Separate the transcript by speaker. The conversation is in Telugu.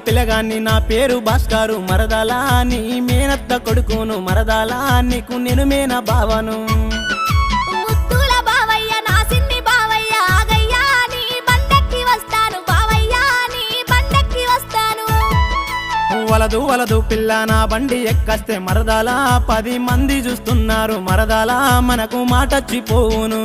Speaker 1: పిల్లగాన్ని నా పేరు భాస్కరు మరదాలా నీ మేనత్త కొడుకును మరదాలా నీకు నేను మేన బావను
Speaker 2: ముద్దుల బావయ్య నా సిన్ని బావయ్య ఆగయ్యా నీ బండెక్కి వస్తాను బావయ్యా నీ బండెక్కి వస్తాను
Speaker 1: వలదు వలదు పిల్ల నా బండి ఎక్కస్తే మరదాలా 10 మంది చూస్తున్నారు మరదాలా మనకు మాటచ్చిపోవును